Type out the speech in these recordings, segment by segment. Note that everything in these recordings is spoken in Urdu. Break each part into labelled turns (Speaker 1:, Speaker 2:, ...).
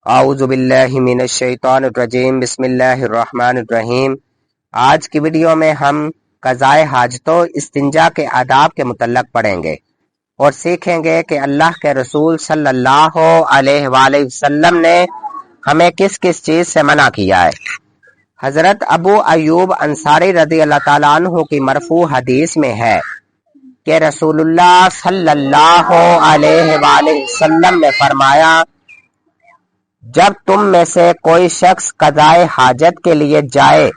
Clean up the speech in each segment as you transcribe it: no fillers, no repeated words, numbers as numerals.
Speaker 1: اعوذ باللہ من الشیطان الرجیم بسم اللہ الرحمن الرحیم۔ آج کی ویڈیو میں ہم قضائے حاجت و استنجا کے آداب کے متعلق پڑھیں گے اور سیکھیں گے کہ اللہ کے رسول صلی اللہ علیہ وآلہ وسلم نے ہمیں کس کس چیز سے منع کیا ہے۔ حضرت ابو ایوب انصاری رضی اللہ تعالیٰ عنہ کی مرفوع حدیث میں ہے کہ رسول اللہ صلی اللہ علیہ وآلہ وسلم نے فرمایا، جب تم میں سے کوئی شخص قضائے حاجت کے لیے جائے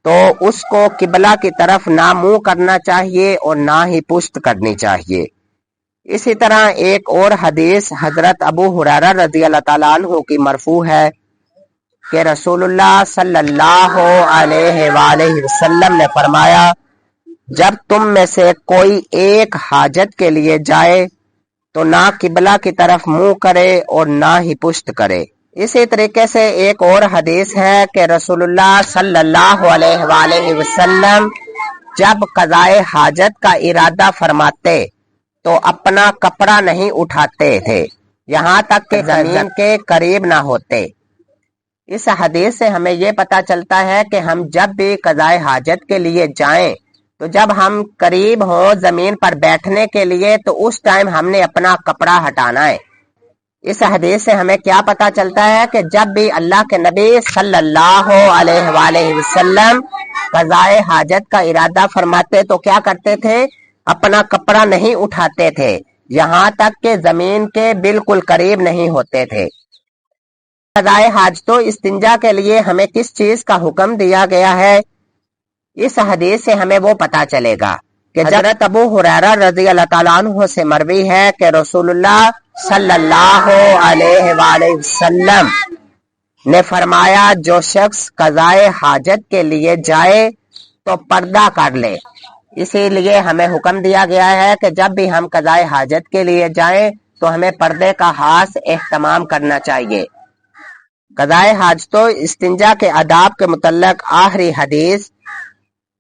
Speaker 1: تو اس کو قبلہ کی طرف نہ منہ کرنا چاہیے اور نہ ہی پشت کرنی چاہیے۔ اسی طرح ایک اور حدیث حضرت ابو ہریرہ رضی اللہ تعالیٰ عنہ کی مرفوع ہے کہ رسول اللہ صلی اللہ علیہ وآلہ وسلم نے فرمایا، جب تم میں سے کوئی ایک حاجت کے لیے جائے تو نہ قبلہ کی طرف منہ کرے اور نہ ہی پشت کرے۔ اسی طریقے سے ایک اور حدیث ہے کہ رسول اللہ صلی اللہ علیہ وآلہ وسلم جب قضائے حاجت کا ارادہ فرماتے تو اپنا کپڑا نہیں اٹھاتے تھے یہاں تک کہ زمین کے قریب نہ ہوتے۔ اس حدیث سے ہمیں یہ پتہ چلتا ہے کہ ہم جب بھی قضائے حاجت کے لیے جائیں تو جب ہم قریب ہوں زمین پر بیٹھنے کے لیے تو اس ٹائم ہم نے اپنا کپڑا ہٹانا ہے۔ اس حدیث سے ہمیں کیا پتا چلتا ہے کہ جب بھی اللہ کے نبی صلی اللہ علیہ وآلہ وسلم قضائے حاجت کا ارادہ فرماتے تو کیا کرتے تھے؟ اپنا کپڑا نہیں اٹھاتے تھے یہاں تک کہ زمین کے بالکل قریب نہیں ہوتے تھے۔ قضائے حاجت و استنجا کے لیے ہمیں کس چیز کا حکم دیا گیا ہے، اس حدیث سے ہمیں وہ پتا چلے گا کہ حضرت ابو ہریرہ رضی اللہ تعالیٰ عنہ سے مروی ہے کہ رسول اللہ صلی اللہ علیہ وآلہ وسلم نے فرمایا، جو شخص قضائے حاجت کے لیے جائے تو پردہ کر لے۔ اسی لیے ہمیں حکم دیا گیا ہے کہ جب بھی ہم قضائے حاجت کے لیے جائیں تو ہمیں پردے کا خاص اہتمام کرنا چاہیے۔ قضائے حاجت و استنجا کے آداب کے متعلق آخری حدیث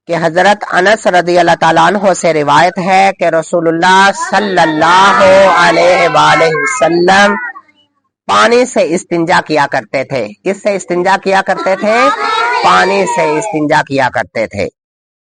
Speaker 1: کہ حضرت انس رضی اللہ تعالیٰ عنہ سے روایت ہے کہ رسول اللہ صلی اللہ علیہ وآلہ وسلم پانی سے استنجا کیا کرتے تھے۔ کس سے استنجا کیا کرتے تھے؟ پانی سے استنجا کیا کرتے تھے۔